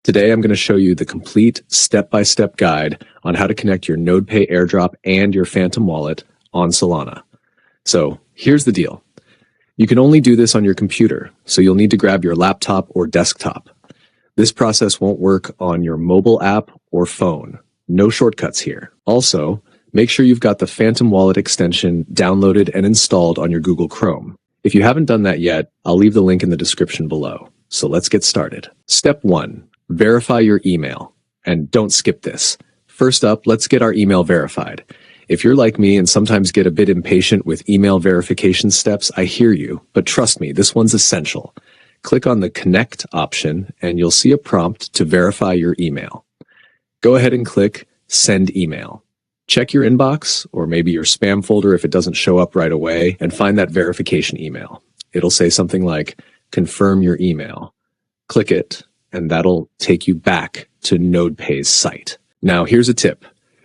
Today, I'm going to show you the complete step-by-step guide on how to connect your NodePay airdrop and your Phantom wallet on Solana. So here's the deal. You can only do this on your computer, so you'll need to grab your laptop or desktop. This process won't work on your mobile app or phone. No shortcuts here. Also, make sure you've got the Phantom wallet extension downloaded and installed on your Google Chrome. If you haven't done that yet, I'll leave the link in the description below. So let's get started. Step 1. Verify your email. And don't skip this. First up, let's get our email verified. If you're like me and sometimes get a bit impatient with email verification steps, I hear you, but trust me, this one's essential. Click on the Connect option and you'll see a prompt to verify your email. Go ahead and click Send Email. Check your inbox or maybe your spam folder if it doesn't show up right away and find that verification email. It'll say something like, confirm your email. Click it and that'll take you back to NodePay's site. Now here's a tip.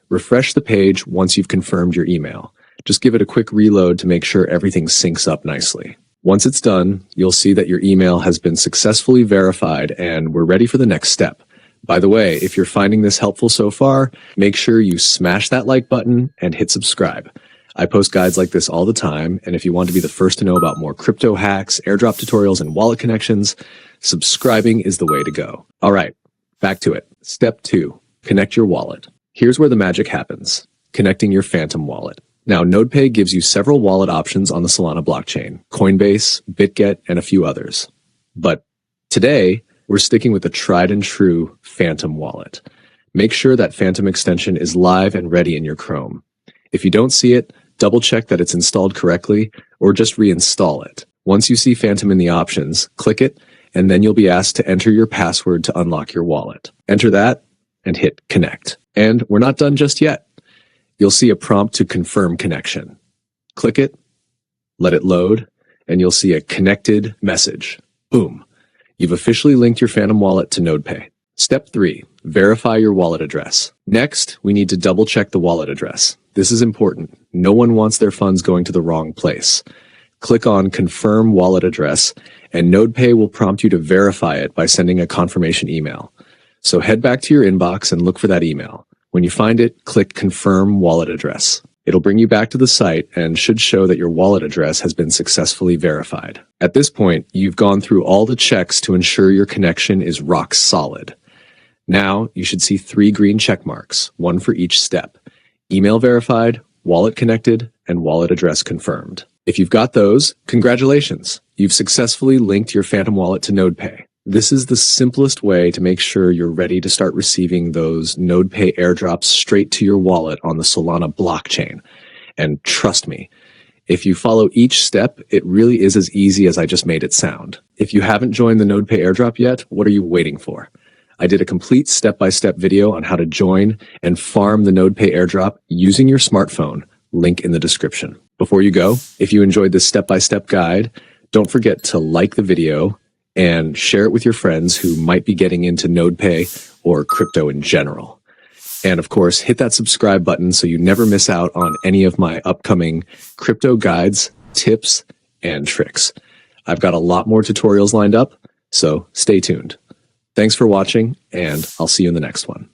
Refresh the page once you've confirmed your email. Just give it a quick reload to make sure everything syncs up nicely. Once it's done, you'll see that your email has been successfully verified and we're ready for the next step. By the way, if you're finding this helpful so far, make sure you smash that like button and hit subscribe. I post guides like this all the time, and if you want to be the first to know about more crypto hacks, airdrop tutorials, and wallet connections, subscribing is the way to go. All right, back to it. Step 2, connect your wallet. Here's where the magic happens, connecting your Phantom wallet. Now, NodePay gives you several wallet options on the Solana blockchain, Coinbase, BitGet, and a few others. But today, we're sticking with the tried and true Phantom wallet. Make sure that Phantom extension is live and ready in your Chrome. If you don't see it, double check that it's installed correctly or just reinstall it. Once you see Phantom in the options, click it, and then you'll be asked to enter your password to unlock your wallet. Enter that and hit connect. And we're not done just yet. You'll see a prompt to confirm connection. Click it, let it load, and you'll see a connected message. Boom. You've officially linked your Phantom wallet to NodePay. Step 3, verify your wallet address. Next, we need to double check the wallet address. This is important. No one wants their funds going to the wrong place. Click on Confirm Wallet Address, and NodePay will prompt you to verify it by sending a confirmation email. So head back to your inbox and look for that email. When you find it, click Confirm Wallet Address. It'll bring you back to the site and should show that your wallet address has been successfully verified. At this point, you've gone through all the checks to ensure your connection is rock solid. Now, you should see 3 green check marks, one for each step. Email verified, wallet connected, and wallet address confirmed. If you've got those, congratulations! You've successfully linked your Phantom wallet to NodePay. This is the simplest way to make sure you're ready to start receiving those NodePay airdrops straight to your wallet on the Solana blockchain. And trust me, if you follow each step, it really is as easy as I just made it sound. If you haven't joined the NodePay airdrop yet, what are you waiting for? I did a complete step-by-step video on how to join and farm the NodePay airdrop using your smartphone, link in the description. Before you go, if you enjoyed this step-by-step guide, don't forget to like the video and share it with your friends who might be getting into NodePay or crypto in general. And of course, hit that subscribe button so you never miss out on any of my upcoming crypto guides, tips, and tricks. I've got a lot more tutorials lined up, so stay tuned. Thanks for watching, and I'll see you in the next one.